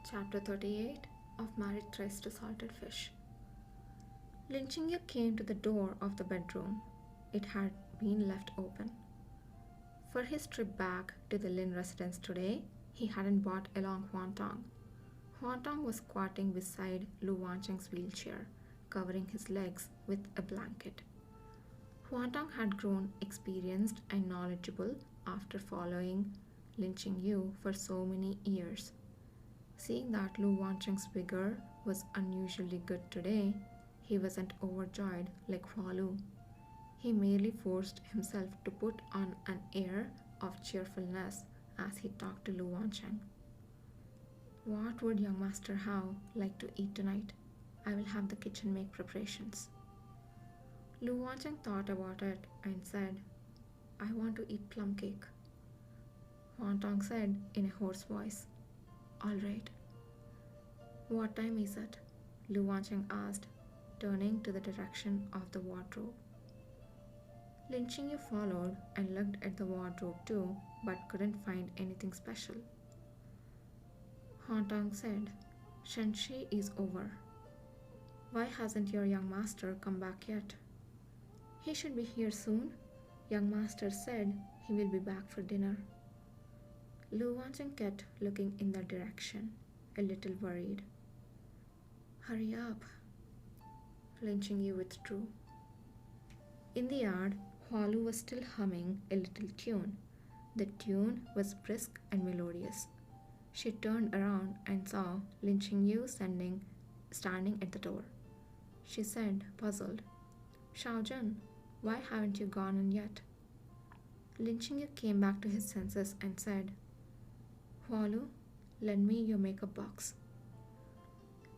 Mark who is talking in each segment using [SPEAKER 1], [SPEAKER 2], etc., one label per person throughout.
[SPEAKER 1] Chapter 38 of Married Thrice to Salted Fish. Lin Chingyu came to the door of the bedroom. It had been left open. For his trip back to the Lin residence today, he hadn't brought along Huan Tong. Huan Tong was squatting beside Lu Wancheng's wheelchair, covering his legs with a blanket. Huan Tong had grown experienced and knowledgeable after following Lin Chingyu for so many years. Seeing that Lu Wancheng's vigor was unusually good today, he wasn't overjoyed like Hua Lu. He merely forced himself to put on an air of cheerfulness as he talked to Lu Wancheng. What would young Master Hao like to eat tonight? I will have the kitchen make preparations. Lu Wancheng thought about it and said, I want to eat plum cake. Huan Tong said in a hoarse voice, All right. What time is it? Lu Wancheng asked, turning to the direction of the wardrobe. Lin Chingyu followed and looked at the wardrobe too, but couldn't find anything special. Huan Tong said, Shenshi is over. Why hasn't your young master come back yet? He should be here soon. Young master said he will be back for dinner. Lu Wancheng kept looking in that direction, a little worried. Hurry up. Lin Chingyu withdrew. In the yard, Hua Lu was still humming a little tune. The tune was brisk and melodious. She turned around and saw Lin Chingyu standing at the door. She said, puzzled, Shaojun, why haven't you gone in yet? Lin Chingyu came back to his senses and said, Hua Lu, lend me your makeup box.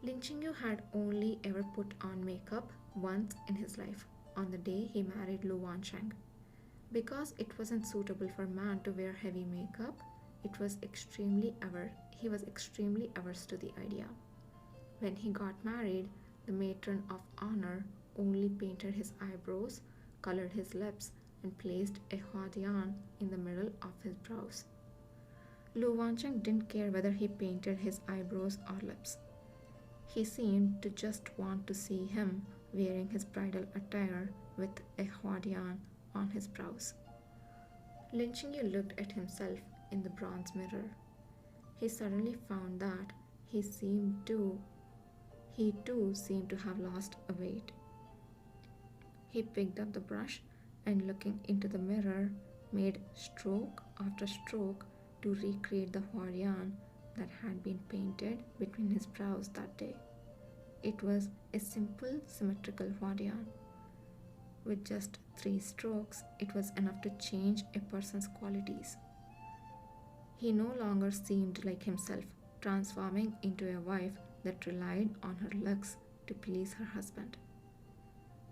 [SPEAKER 1] Lin Chingyu had only ever put on makeup once in his life, on the day he married Lu Wancheng. Because it wasn't suitable for a man to wear heavy makeup, he was extremely averse to the idea. When he got married, the matron of honor only painted his eyebrows, colored his lips, and placed a huadian in the middle of his brows. Lu Wancheng didn't care whether he painted his eyebrows or lips. He seemed to just want to see him wearing his bridal attire with a huadian on his brows. Lin Chingyu looked at himself in the bronze mirror. He suddenly found that he too seemed to have lost a weight. He picked up the brush and, looking into the mirror, made stroke after stroke to recreate the huadian that had been painted between his brows that day. It was a simple, symmetrical huadian. With just 3 strokes, it was enough to change a person's qualities. He no longer seemed like himself, transforming into a wife that relied on her looks to please her husband.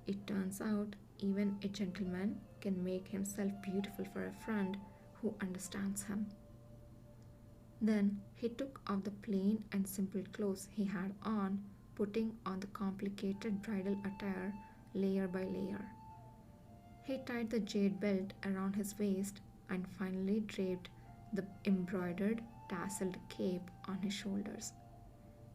[SPEAKER 1] It turns out even a gentleman can make himself beautiful for a friend who understands him. Then he took off the plain and simple clothes he had on, putting on the complicated bridal attire layer by layer. He tied the jade belt around his waist and finally draped the embroidered, tasseled cape on his shoulders.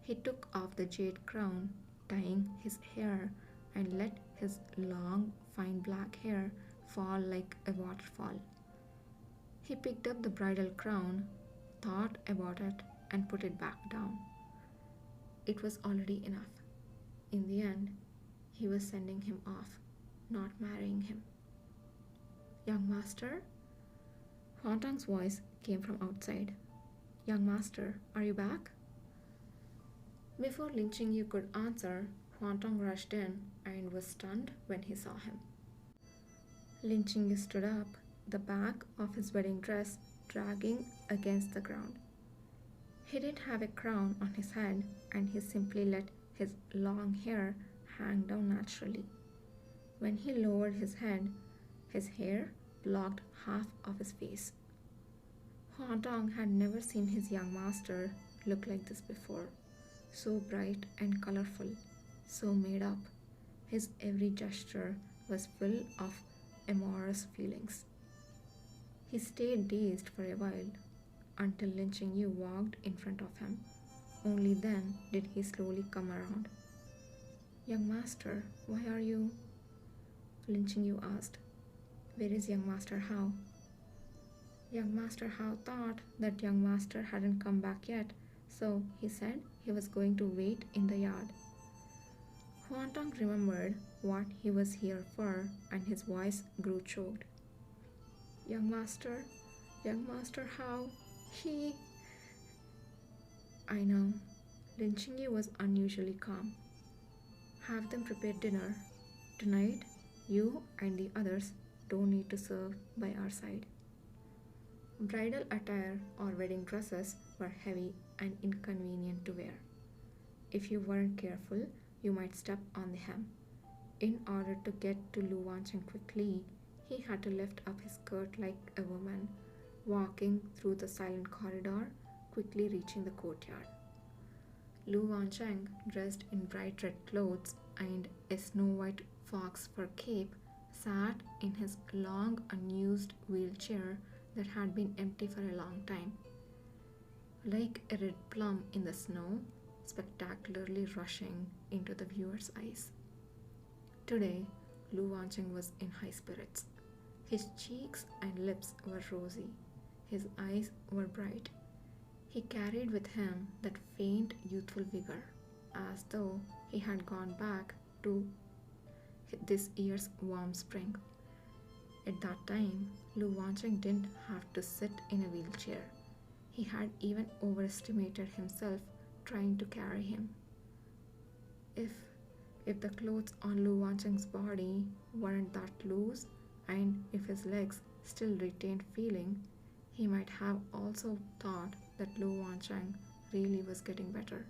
[SPEAKER 1] He took off the jade crown, tying his hair, and let his long, fine black hair fall like a waterfall. He picked up the bridal crown, thought about it, and put it back down. It was already enough. In the end, he was sending him off, not marrying him. Young master? Huan Tong's voice came from outside. Young master, are you back? Before Lin Chingyu could answer, Huan Tong rushed in and was stunned when he saw him. Lin Chingyu stood up, the back of his wedding dress dragging against the ground. He didn't have a crown on his head, and he simply let his long hair hang down naturally. When he lowered his head, his hair blocked half of his face. Huan Tong had never seen his young master look like this before, so bright and colorful, so made up. His every gesture was full of amorous feelings. He stayed dazed for a while, until Lin Chingyu walked in front of him, Only then did he slowly come around. Young master, why are you? Lin Qingyu asked. Where is young master Hao? Young master Hao thought that young master hadn't come back yet, so he said he was going to wait in the yard. Huantong remembered what he was here for, and his voice grew choked. Young master Hao, he... I know. Lin Qingyu was unusually calm. Have them prepare dinner. Tonight, you and the others don't need to serve by our side. Bridal attire or wedding dresses were heavy and inconvenient to wear. If you weren't careful, you might step on the hem. In order to get to Lu Wancheng quickly, he had to lift up his skirt like a woman, walking through the silent corridor, quickly reaching the courtyard. Lu Wancheng, dressed in bright red clothes and a snow-white fox fur cape, sat in his long unused wheelchair that had been empty for a long time. Like a red plum in the snow, spectacularly rushing into the viewer's eyes. Today, Lu Wancheng was in high spirits. His cheeks and lips were rosy. His eyes were bright. He carried with him that faint youthful vigor, as though he had gone back to this year's warm spring. At that time, Lu Wancheng didn't have to sit in a wheelchair. He had even overestimated himself trying to carry him. If the clothes on Lu Wancheng's body weren't that loose, and if his legs still retained feeling, he might have also thought that Lu Wancheng really was getting better.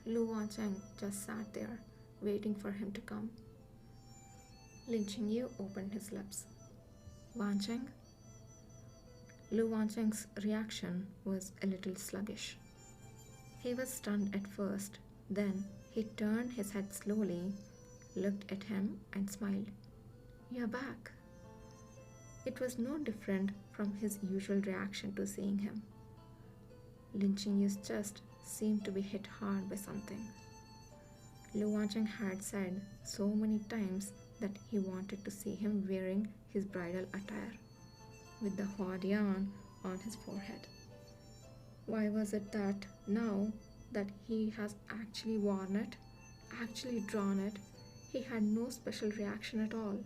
[SPEAKER 1] Lu Wancheng just sat there, waiting for him to come. Lin Qingyu opened his lips. Wancheng? Lu Wancheng's reaction was a little sluggish. He was stunned at first, then he turned his head slowly, looked at him and smiled. You're back. It was no different from his usual reaction to seeing him. Lin Qingyu's chest seemed to be hit hard by something. Lu Wancheng had said so many times that he wanted to see him wearing his bridal attire, with the Huadian on his forehead. Why was it that now that he has actually worn it, actually drawn it, he had no special reaction at all?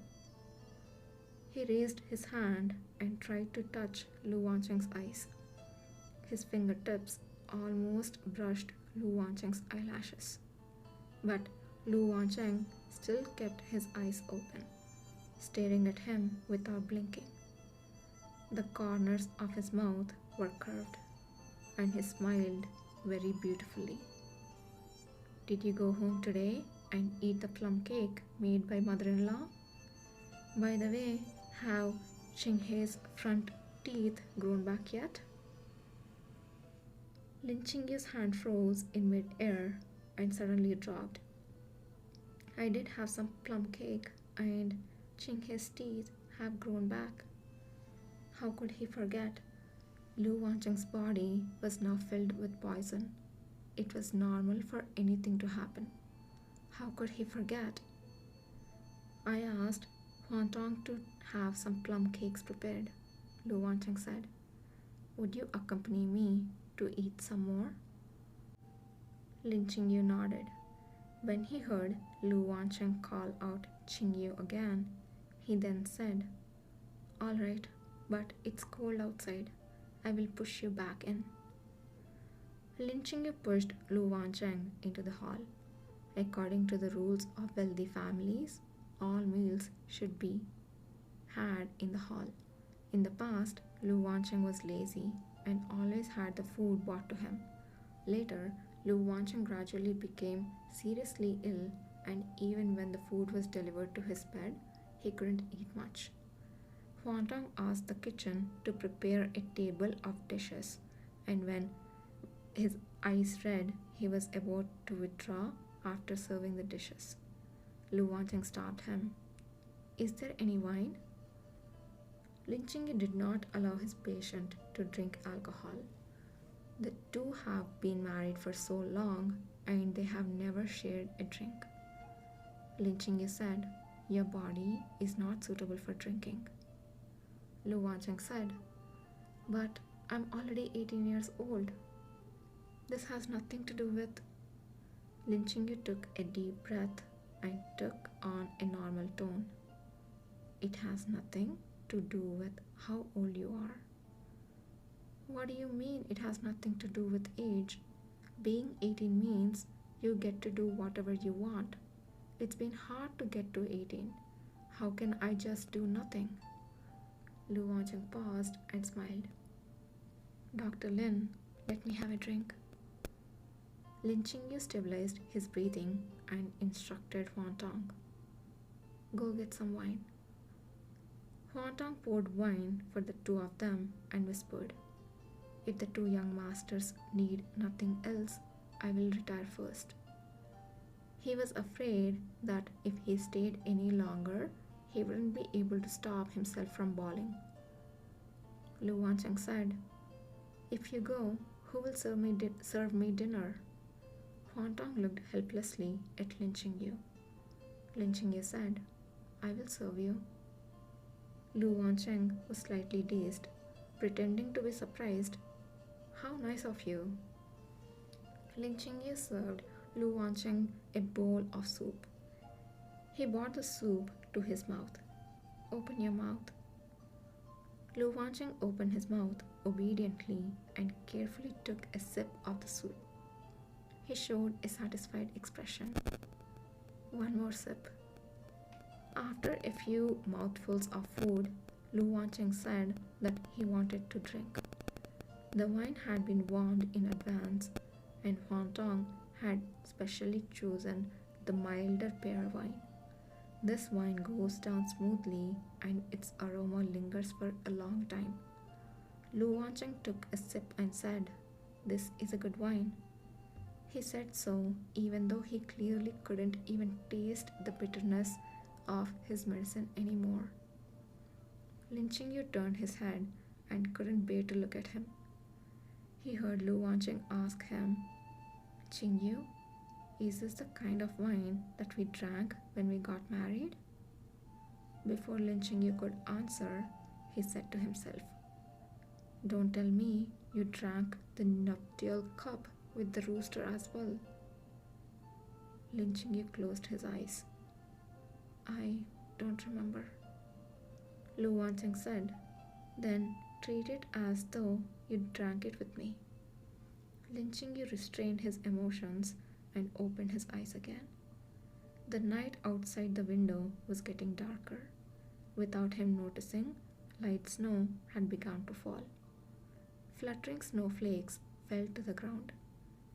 [SPEAKER 1] He raised his hand and tried to touch Lu Wancheng's eyes. His fingertips almost brushed Lu Wancheng's eyelashes. But Lu Wancheng still kept his eyes open, staring at him without blinking. The corners of his mouth were curved, and he smiled very beautifully. Did you go home today and eat the plum cake made by mother-in-law? By the way, have Qinghei's front teeth grown back yet? Lin Qingyu's hand froze in mid-air and suddenly dropped. I did have some plum cake, and Qinghei's teeth have grown back. How could he forget? Lu Wancheng's body was now filled with poison. It was normal for anything to happen. How could he forget? I asked Huantong to have some plum cakes prepared, Lu Wancheng said. Would you accompany me to eat some more? Lin Qingyu nodded. When he heard Lu Wancheng call out Qingyu again, he then said, All right, but it's cold outside. I will push you back in. Lin Qingyu pushed Lu Wancheng into the hall. According to the rules of wealthy families, all meals should be had in the hall. In the past, Lu Wancheng was lazy and always had the food brought to him. Later, Lu Wancheng gradually became seriously ill, and even when the food was delivered to his bed, he couldn't eat much. Huantong asked the kitchen to prepare a table of dishes, and when his eyes read, he was about to withdraw after serving the dishes. Lu Wancheng stopped him. Is there any wine? Lin Qingyu did not allow his patient to drink alcohol. The two have been married for so long and they have never shared a drink. Lin Qingyu said, "Your body is not suitable for drinking." Lu Wancheng said, "But I'm already 18 years old." "This has nothing to do with." Lin Qingyu took a deep breath and took on a normal tone. "It has nothing to do with how old you are." "What do you mean it has nothing to do with age? Being 18 means you get to do whatever you want. It's been hard to get to 18. How can I just do nothing?" Lu Wancheng paused and smiled. "Dr. Lin, let me have a drink." Lin Qingyu stabilized his breathing and instructed Huan Tong, "Go get some wine." Huan Tong poured wine for the two of them and whispered, "If the two young masters need nothing else, I will retire first." He was afraid that if he stayed any longer, he wouldn't be able to stop himself from bawling. Lu Wancheng said, "If you go, who will serve me dinner?" Huan Tong looked helplessly at Lin Qingyu. Lin Qingyu said, "I will serve you." Lu Wancheng was slightly dazed, pretending to be surprised. "How nice of you." Lin Qingyu served Lu Wancheng a bowl of soup. He brought the soup to his mouth. "Open your mouth." Lu Wancheng opened his mouth obediently and carefully took a sip of the soup. He showed a satisfied expression. "One more sip." After a few mouthfuls of food, Lu Wancheng said that he wanted to drink. The wine had been warmed in advance, and Huan Tong had specially chosen the milder pear wine. This wine goes down smoothly and its aroma lingers for a long time. Lu Wancheng took a sip and said, "This is a good wine." He said so even though he clearly couldn't even taste the bitterness of his medicine anymore. Lin Qingyu turned his head and couldn't bear to look at him. He heard Lu Wancheng ask him, "Qingyu, is this the kind of wine that we drank when we got married?" Before Lin Qingyu could answer, he said to himself, "Don't tell me you drank the nuptial cup with the rooster as well." Lin Qingyu closed his eyes. "I don't remember." Lu Wancheng said, "Then treat it as though you drank it with me." Lin Qingyu restrained his emotions and opened his eyes again. The night outside the window was getting darker. Without him noticing, light snow had begun to fall. Fluttering snowflakes fell to the ground.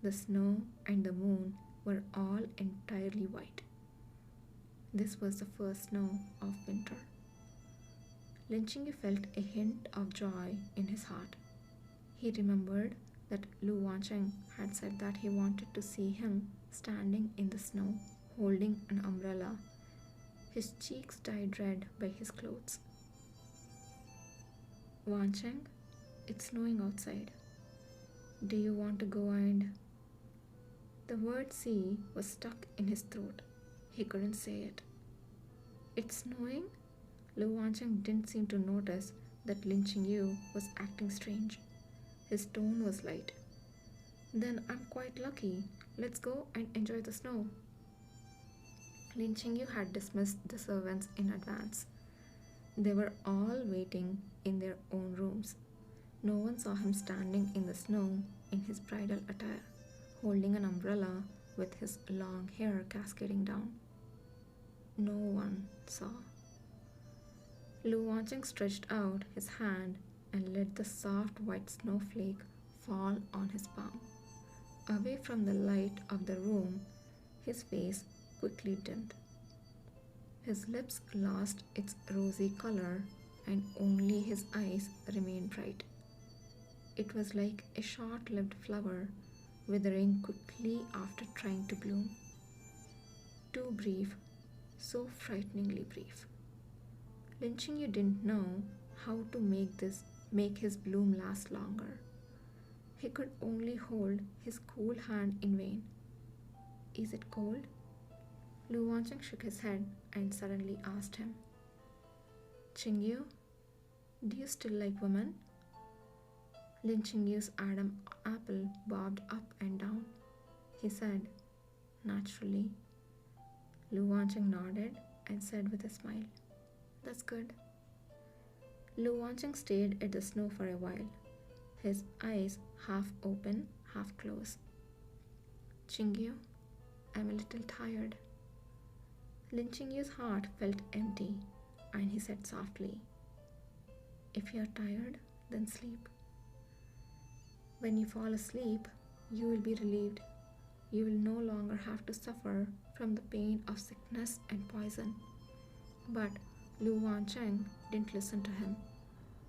[SPEAKER 1] The snow and the moon were all entirely white. This was the first snow of winter. Lin Qingyu felt a hint of joy in his heart. He remembered that Lu Wancheng had said that he wanted to see him standing in the snow, holding an umbrella, his cheeks dyed red by his clothes. "Wancheng, it's snowing outside. Do you want to go and..." The word "see" was stuck in his throat. He couldn't say it. "It's snowing?" Lu Wancheng didn't seem to notice that Lin Qingyu was acting strange. His tone was light. "Then I'm quite lucky. Let's go and enjoy the snow." Lin Qingyu had dismissed the servants in advance. They were all waiting in their own rooms. No one saw him standing in the snow in his bridal attire, holding an umbrella with his long hair cascading down. No one saw. Lu Wancheng stretched out his hand and let the soft white snowflake fall on his palm. Away from the light of the room, his face quickly dimmed. His lips lost its rosy color and only his eyes remained bright. It was like a short-lived flower withering quickly after trying to bloom. Too brief, so frighteningly brief. Lin Qingyu didn't know how to make his bloom last longer. He could only hold his cool hand in vain. Is it cold? Lu Wancheng shook his head and suddenly asked him, Qingyu, do you still like women? Lin Qingyu's Adam apple bobbed up and down. He said, naturally. Lu Wancheng nodded and said with a smile, that's good. Lu Wancheng stared at the snow for a while, his eyes half open, half closed. Qingyu, I'm a little tired. Lin Qingyu's heart felt empty, and he said softly, if you're tired, then sleep. When you fall asleep, you will be relieved. You will no longer have to suffer from the pain of sickness and poison. But Lu Wancheng didn't listen to him.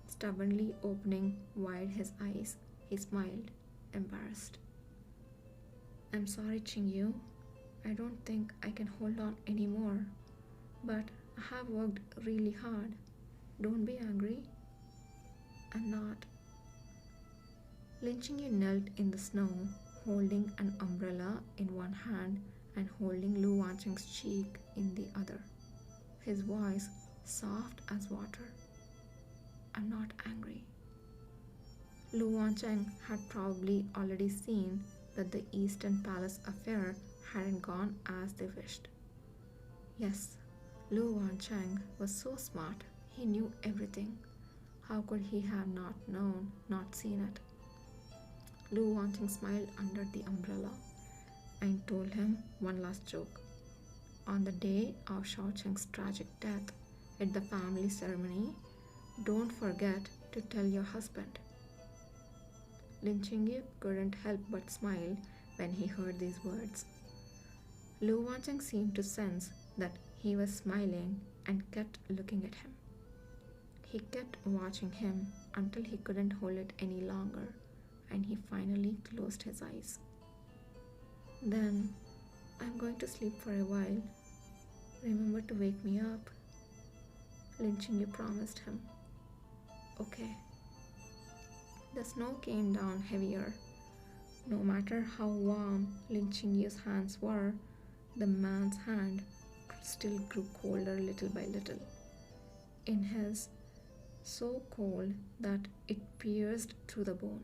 [SPEAKER 1] Stubbornly opening wide his eyes, he smiled, embarrassed. I'm sorry, Qingyu. I don't think I can hold on anymore. But I have worked really hard. Don't be angry. I'm not. Lin Qingyu knelt in the snow, holding an umbrella in one hand and holding Lu Wancheng's cheek in the other. His voice soft as water. I'm not angry. Lu Wancheng had probably already seen that the Eastern Palace affair hadn't gone as they wished. Yes, Lu Wancheng was so smart, he knew everything. How could he have not known, not seen it? Lu Wancheng smiled under the umbrella and told him one last joke. On the day of Shao Cheng's tragic death, at the family ceremony, don't forget to tell your husband. Lin Qingyu couldn't help but smile when he heard these words. Lu Wancheng seemed to sense that he was smiling and kept looking at him. He kept watching him until he couldn't hold it any longer, and he finally closed his eyes. Then, I'm going to sleep for a while. Remember to wake me up. Lin Qingyu promised him. Okay. The snow came down heavier. No matter how warm Lin Qingyu's hands were, the man's hand still grew colder little by little. In his, so cold that it pierced through the bone.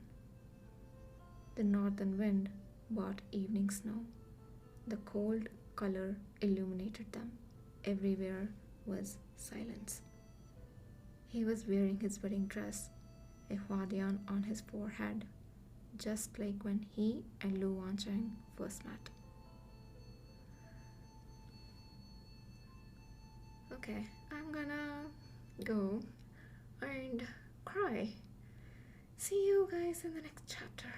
[SPEAKER 1] The northern wind brought evening snow. The cold color illuminated them. Everywhere was silence. He was wearing his wedding dress, a huadian on his forehead, just like when he and Lu Wancheng first met. Okay, I'm gonna go and cry. See you guys in the next chapter.